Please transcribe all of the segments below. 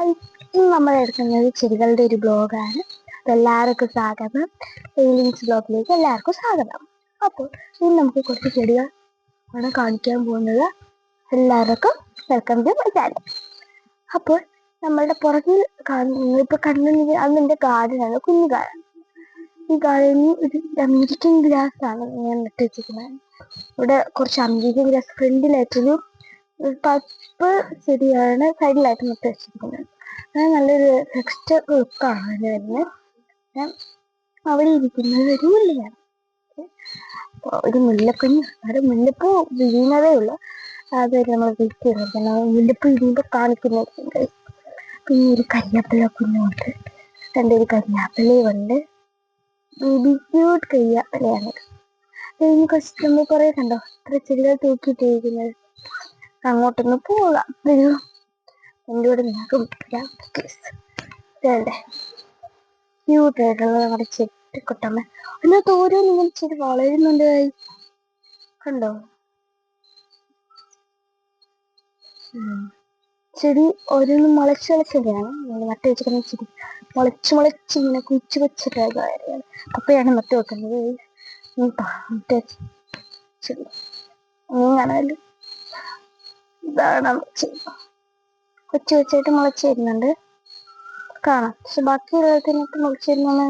ഇന്ന് നമ്മൾ എടുക്കുന്നത് ചെടികളുടെ ഒരു ബ്ലോഗാണ്. എല്ലാവർക്കും സ്വാഗതം. പെയിന്റിങ്സ് ബ്ലോഗിലേക്ക് എല്ലാവർക്കും സ്വാഗതം. അപ്പോൾ ഇന്ന് നമുക്ക് കുറച്ച് ചെടികൾ ആണ് കാണിക്കാൻ പോകുന്നത്. എല്ലാവർക്കും വെൽക്കം ടു മൈ ചാനൽ. അപ്പോൾ നമ്മളുടെ പുറകിൽ ഇപ്പൊ കണ്ണു അതിന്റെ ഗാർഡനാണ്, കുഞ്ഞു ഗാർഡൻ. ഈ ഗാർഡനിൽ ഒരു അമേരിക്കൻ ഗ്രാസ് ആണ് ഞാൻ നട്ട് വെച്ചിരിക്കുന്നത്. ഇവിടെ കുറച്ച് അമേരിക്കൻ ഗ്രാസ് ഫ്രണ്ടിലായിട്ടൊരു പപ്പ് ചെടിയാണ് സൈഡിലായിട്ട് നട്ട് വെച്ചിരിക്കുന്നത്. അത് നല്ലൊരു ടെക്സ്റ്റർ ലുക്കാണ് വരുന്നത്. ഞാൻ അവിടെ ഇരിക്കുന്നത് ഒരു മുല്ലയാണ്, ഒരു മുല്ലപ്പൂഞ്ഞ്. അത് മുല്ലപ്പൂ വിരിയുന്നതേ ഉള്ളു. അത് നമ്മൾ വെയിറ്റ് ചെയ്തിരിക്കണം. മുല്ലപ്പൂ വിരിയുമ്പോൾ കാണിക്കുന്നുണ്ട്. പിന്നെ ഒരു കരിയാപ്പില കുഞ്ഞുണ്ട്, എൻ്റെ ഒരു കരിയാപ്പിലയുണ്ട്. Baby cute കരിയാപ്പിലയാണ്. ഇതിന് കുറച്ച് കുറേ കണ്ടോ ഇത്ര ചെടികൾ തൂക്കിയിട്ടിരിക്കുന്നത്. അങ്ങോട്ടൊന്ന് പോകാം. ഒരു എൻ്റെ കൂടെ നിൽക്കും ക്യൂട്ടായിട്ടുള്ള നമ്മുടെ ചെട്ടിക്കൊട്ടമ്മ. അതിനകത്ത് ഓരോ നിങ്ങൾ ചെടി വളരുന്നുണ്ട്. കണ്ടോ ചെടി ഓരോന്നും മുളച്ചുകളാണ് നമ്മൾ നട്ട് വെച്ചിരിക്കുന്ന ചെടി. മുളച്ച് ഇങ്ങനെ കുച്ചു വെച്ചിട്ടാണ് അപ്പയാണ് നട്ട് വെക്കുന്നത്. ചെടി അങ്ങനെയാണല്ലോ. ഇതാണ് ചെടി കൊച്ചു വെച്ചായിട്ട് മുളച്ച് വരുന്നുണ്ട്, കാണാം. പക്ഷെ ബാക്കിയുള്ളതിനകത്ത് മുളച്ച് വരുന്ന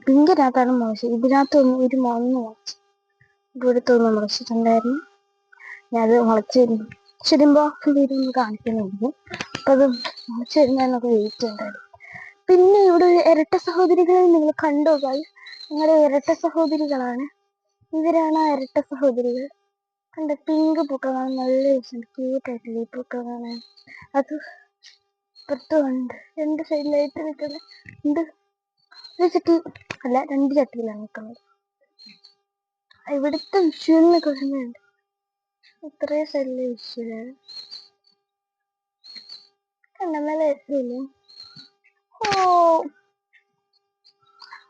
പിങ്കിനകത്താണ് മുളച്ചത്. ഇതിനകത്തൊന്നും ഒരു മണ്ണ് മുളച്ചു. ഇവിടുത്തൊന്നും മുളച്ചിട്ടുണ്ടായിരുന്നു. ഞാനത് മുളച്ച് വരുമ്പോ വീടൊന്ന് കാണിക്കുന്നുണ്ട്. അപ്പൊ അത് മുളച്ച് വരുന്നതിനൊക്കെ വെയിറ്റ് ഉണ്ടായിരുന്നു. പിന്നെ ഇവിടെ ഒരു ഇരട്ട സഹോദരികളെ നിങ്ങൾ കണ്ടോ ഗായ്സ്? നിങ്ങളുടെ ഇരട്ട സഹോദരികളാണ്. ഇവരാണ് ആ ഇരട്ട സഹോദരികൾ. കണ്ട പിങ്ക് പൂക്കൾ കാണാൻ നല്ല രസമുണ്ട്, ക്യൂട്ടായിട്ടില്ല ഈ പൂക്കൾ കാണാൻ. അത് ഇപ്പുറത്തുണ്ട്, രണ്ട് സൈഡിലായിട്ട് നിൽക്കുന്നുണ്ട്. ഒരു ചട്ടി അല്ല, രണ്ട് ചട്ടിയിലാണ് നിൽക്കുന്നത്. ഇവിടുത്തെ വിഷുവിനെ കുറഞ്ഞുണ്ട്. ഇത്രയും സൈഡിലെ വിഷുവാണ്. കണ്ട നല്ല രസമില്ലേ? ഓ,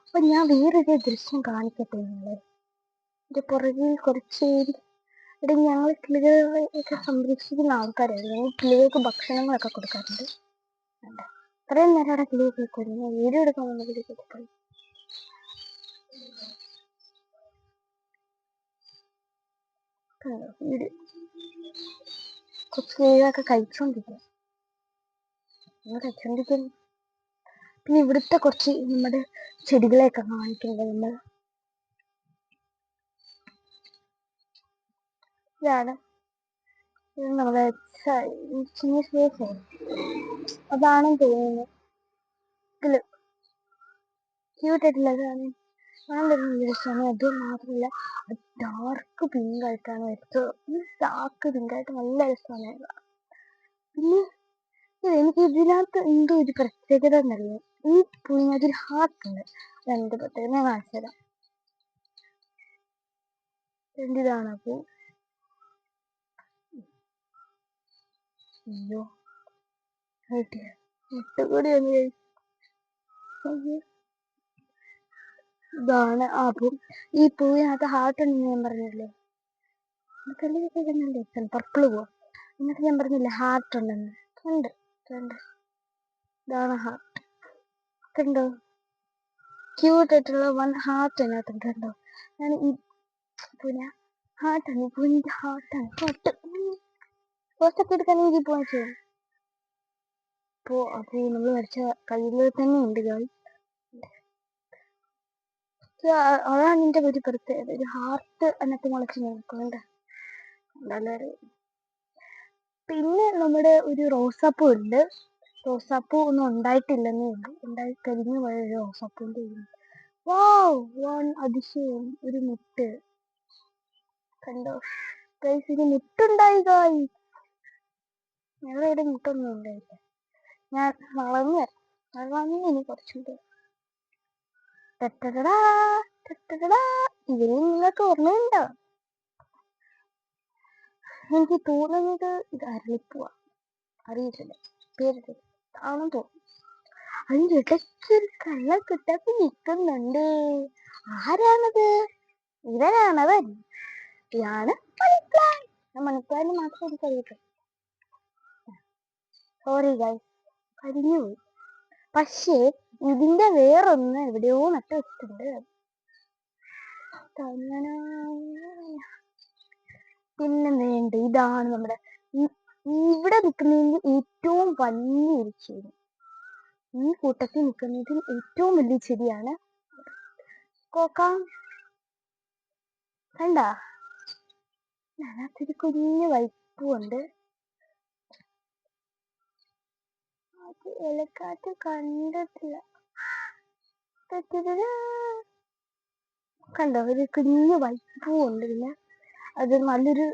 അപ്പൊ ഞാൻ വേറൊരു ദൃശ്യം കാണിക്കട്ടെ നിങ്ങളെ. എന്റെ പുറകിൽ കുറച്ച് ഇവിടെ ഞങ്ങൾ കിളികളെ ഒക്കെ സംരക്ഷിക്കുന്ന ആൾക്കാരാണ്. ഞങ്ങൾ കിളികൾക്ക് ഭക്ഷണങ്ങളൊക്കെ കൊടുക്കാറുണ്ട്. ഇത്രയും നേരം അവിടെ കിളിയൊക്കെ കൊടുക്കുന്നു. വീഡിയോ എടുക്കാൻ വന്ന കിളിയൊക്കെ കൊടുക്കുന്നു. വീഡിയോ കുറച്ച് കിളികളൊക്കെ കഴിച്ചോണ്ടിരിക്കുന്നു. പിന്നെ ഇവിടുത്തെ കുറച്ച് നമ്മുടെ ചെടികളെയൊക്കെ കാണിക്കുന്നത് നമ്മൾ. ഇതാണ് നമ്മളെ അതാണെന്ന് തോന്നുന്നു. ക്യൂട്ടായിട്ടുള്ളതാണ്. രസമാണ്. അത് മാത്രമല്ല, ഡാർക്ക് പിങ്ക് ആയിട്ടാണ് വരുന്നത്. ഡാർക്ക് പിങ്ക് ആയിട്ട് നല്ല രസമാണ്. പിന്നെ എനിക്ക് ഇതിനകത്ത് എന്തോ ഒരു പ്രത്യേകത എന്നറിയാം. ഈ പൂവിനകത്ത് ഒരു ഹാർട്ട് ഉണ്ട്. രണ്ട് പ്രത്യേകത ഞാൻ കാണിച്ചു തരാം. ഇതാണ് പൂ. അയ്യോ മുട്ടുകൂടി ഒന്ന്. ഇതാണ് ആ പൂ. ഈ പൂവിനകത്ത് ഹാർട്ട് ഉണ്ടെന്ന് ഞാൻ പറഞ്ഞില്ലേ. പർപ്പിള് പൂ. എന്നിട്ട് ഞാൻ പറഞ്ഞില്ലേ ഹാർട്ട് ഉണ്ടെന്ന്. ഉണ്ട്. ഇതാണ് ഹാർട്ട്. കണ്ടോ, ക്യൂട്ടായിട്ടുള്ള വൺ ഹാർട്ട് അതിനകത്തുണ്ട്. കണ്ടോ, ഞാൻ ഈ പൂവിനെ ഹാർട്ടാണ്, പൂവിന്റെ ഹാർട്ടാണ്. പോസ്റ്റൊക്കെ എടുക്കാൻ എനിക്ക് പോകാൻ ചെയ്യും. അപ്പോ നമ്മൾ വരച്ച കയ്യിൽ തന്നെ ഉണ്ട്. അതാണ് എൻ്റെ ഒരു പ്രത്യേകത. ഒരു ഹാർട്ട് അതിനകത്ത് മുളച്ച് നിൽക്കുന്നുണ്ട്. പിന്നെ നമ്മുടെ ഒരു റോസാപ്പൂ ഉണ്ട്. റോസാപ്പൂ ഒന്നും ഉണ്ടായിട്ടില്ലെന്നേ ഉള്ളൂ. ഉണ്ടായി കരിഞ്ഞു പോയ ഒരു റോസാപ്പൂന്റെ അതിശയം. ഒരു മുട്ട് കണ്ടോ ഗൈസ്, ഇത് മുട്ടുണ്ടായി ഗൈസ്. ഞങ്ങളിവിടെ മുട്ടൊന്നും ഉണ്ടായില്ല. ഞാൻ വളർന്നു ഇനി കുറച്ചുകൂടെ. ഇതിന് നിങ്ങൾക്ക് ഓർമ്മയുണ്ടോ? എനിക്ക് തോന്നുന്നത് ഇത് അരളിപ്പൂവാ, അറിയിട്ടില്ല പേരിട്ട് ആണെന്ന് തോന്നുന്നു. അതിൻ്റെ ഇടയ്ക്ക് ഒരു കള്ള കുട്ടാപ്പി നിൽക്കുന്നുണ്ട്. ആരാണത്? ഇവരാണത്. ഇതാണ് മണിപ്ലാന്റ്. മണിപ്ലാന്റ് മാത്രം എനിക്കറിയട്ടെ. Sorry guys, കരിഞ്ഞുപോയി. പക്ഷേ ഇതിന്റെ വേറൊന്ന് എവിടെയോ നട്ട് വെച്ചിട്ടുണ്ട്. പിന്നെ വേണ്ട, ഇതാണ് നമ്മുടെ ഇവിടെ നിൽക്കുന്നതിൽ ഏറ്റവും വലിയൊരു ചെടി. ഈ കൂട്ടത്തിൽ നിൽക്കുന്നതിൽ ഏറ്റവും വലിയ ചെടിയാണ് കോക്കാം. കണ്ട, അതിനകത്തൊരു കുഞ്ഞു വൈപ്പുണ്ട്. അത് ഇലക്കാറ്റ് കണ്ടിട്ടില്ല. കണ്ടോ, ഒരു കുഞ്ഞു വൈപ്പും ഉണ്ട്. പിന്നെ അത് നല്ലൊരു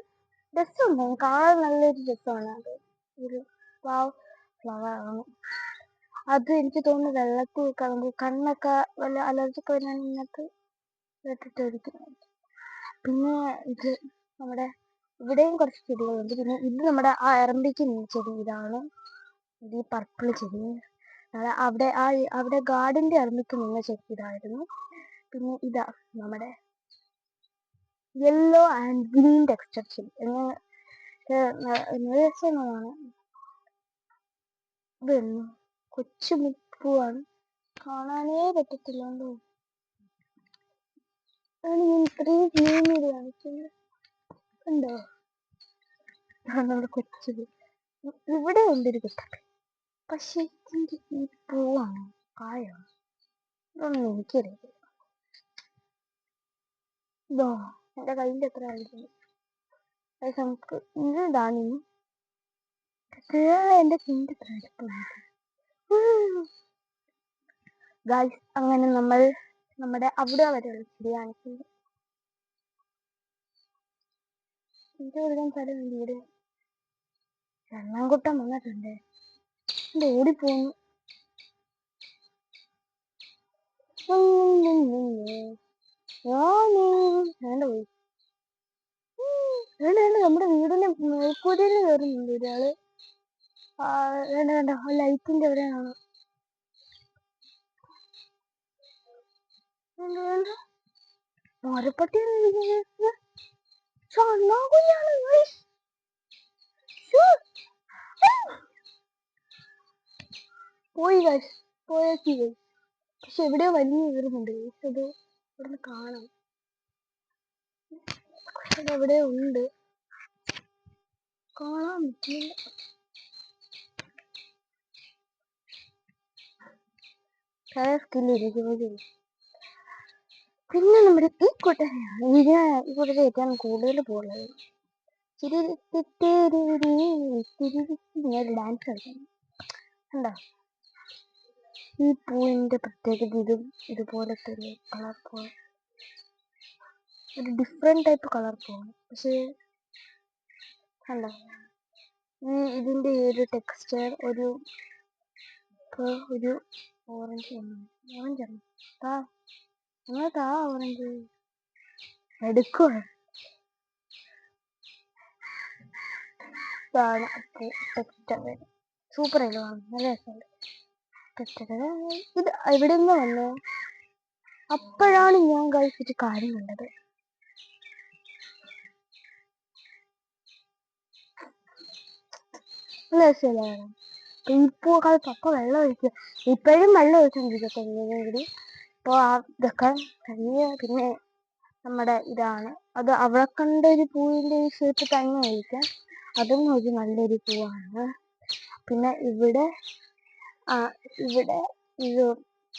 രസമുണ്ടാവും, കാണാൻ നല്ലൊരു രസമാണ്. അത് ഒരു ഫ്ലവറാണ്. അത് എനിക്ക് തോന്നുന്നു വെള്ളത്തിൽ കളഞ്ഞ് കണ്ണൊക്കെ വല്ല അലർജിക്ക് വരുന്ന ഇന്നത്തെ ഇട്ടിട്ടായിരിക്കും. പിന്നെ ഇത് നമ്മുടെ ഇവിടെയും കുറച്ച് ചെടികളുണ്ട്. പിന്നെ ഇത് നമ്മുടെ ആ അറമ്പിക്ക് ചെടി, ഇതാണ് ഇത്, ഈ പർപ്പിൾ ചെടി. അവിടെ ഗാർഡന്റെ അറമ്പിക്ക് നിന്ന ചെടി ഇതായിരുന്നു. പിന്നെ ഇതാ നമ്മുടെ യെല്ലോ ആൻഡ് ഗ്രീൻ ടെക്സ്ചർ ചെടി. രസമാണ്. ഇതൊന്നും കൊച്ചു മുപ്പൂവാണ്, കാണാനേ പറ്റത്തില്ലല്ലോ. ഞാൻ ഇത്രയും ക്ലീൻ ചെയ്ത് കാണിക്കുന്നത് ഉണ്ടോ? നമ്മുടെ കൊച്ചത് ഇവിടെ ഉണ്ടൊരു കുട്ടൊക്കെ. പക്ഷെ ഇതിന്റെ ഈ പൂവാണ് കായാണ് ഇതൊന്നും എനിക്കറിയില്ല. ഇതോ എന്റെ കയ്യിൻ്റെ എത്ര ആയിരുന്നു. നമുക്ക് ഇതാണ് എന്റെ കയ്യിൻ്റെ എത്ര അടുപ്പുണ്ട് ഗൈസ്. അങ്ങനെ നമ്മൾ നമ്മുടെ അവിടെ വരെയുള്ള ചെടി കാണിക്കുന്നത്. എനിക്ക് ഒരുപാട് സ്ഥലം വീട് എണ്ണാംകുട്ടം വന്നിട്ടുണ്ട്. എന്റെ ഓടിപ്പോന്നു. വേണ്ട പോയി. നമ്മുടെ വീടിന്റെ മേൽക്കൂരയിൽ കയറുന്നുണ്ട് ഒരാള്. വേണ്ട വേണ്ട, ലൈറ്റിന്റെ എവിടെയാണ്. വേണ്ട, മരപ്പട്ടി പോയി പോയേക്ക്. പക്ഷെ എവിടെയോ വലിയ കയറുന്നുണ്ട്. അത് ഇവിടുന്ന് കാണാം. എവിടെയോ ഉണ്ട്, കാണാൻ പറ്റില്ല. പിന്നെ നമ്മുടെ ഈ കൂട്ടരെയാണ് ഈ കൂട്ടരെ ഏറ്റവും കൂടുതൽ പോകുന്നത്. ഡാൻസ് കളിക്കണം. കണ്ടോ, ഈ പൂവിന്റെ പ്രത്യേകത ഇതും ഇതുപോലത്തെ ഒരു കളർ പോ, ഒരു ഡിഫറെന്റ് ടൈപ്പ് കളർ പോവാണ്. പക്ഷേ കണ്ടോ, ഇതിന്റെ ഒരു ടെക്സ്ചർ ഒരു ഓറഞ്ച് ഓറഞ്ചാണ്. ഓറഞ്ച് എടുക്കുക. സൂപ്പർ ആയിട്ട് കാണും, നല്ല രസമുണ്ട്. ഇത് എവിടെ നിന്ന് വന്നു? അപ്പോഴാണ് ഞാൻ കഴിച്ചിട്ട് കാര്യം കണ്ടത്. നല്ല രസമല്ലാണ്. ഇപ്പൊക്കെ പപ്പ വെള്ളം ഒഴിക്കുക, ഇപ്പോഴും വെള്ളം ഒഴിച്ചോണ്ടിരിക്കട്ടെ. ഇപ്പോൾ ഇതൊക്കെ കഴിഞ്ഞ പിന്നെ നമ്മുടെ ഇതാണ്. അത് അവിടെ കണ്ട ഒരു പൂവിന്റെ ഈ ഷേപ്പ് തന്നെ ആയിരിക്കാം. അതും ഒരു നല്ലൊരു പൂവാണ്. പിന്നെ ഇവിടെ ഇത്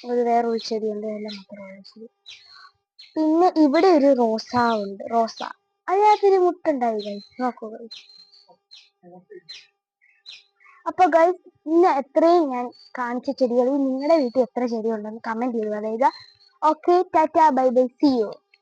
ഒരു വേറൊരു ചെടിയുണ്ട്, എല്ലാം മാത്രമുള്ള ചെടി. പിന്നെ ഇവിടെ ഒരു റോസ ഉണ്ട്, റോസ. അതിനകത്തൊരു മുട്ടുണ്ടായി ഗൈസ്, നോക്കൂ ഗൈസ്. അപ്പൊ ഗൈസ്, ഇന്ന് എത്രയും ഞാൻ കാണിച്ച ചെടികളിൽ നിങ്ങളുടെ വീട്ടിൽ എത്ര ചെടി ഉണ്ടെന്ന് കമന്റ് ചെയ്യുക. അതായത് okay, tata, bye bye, see U.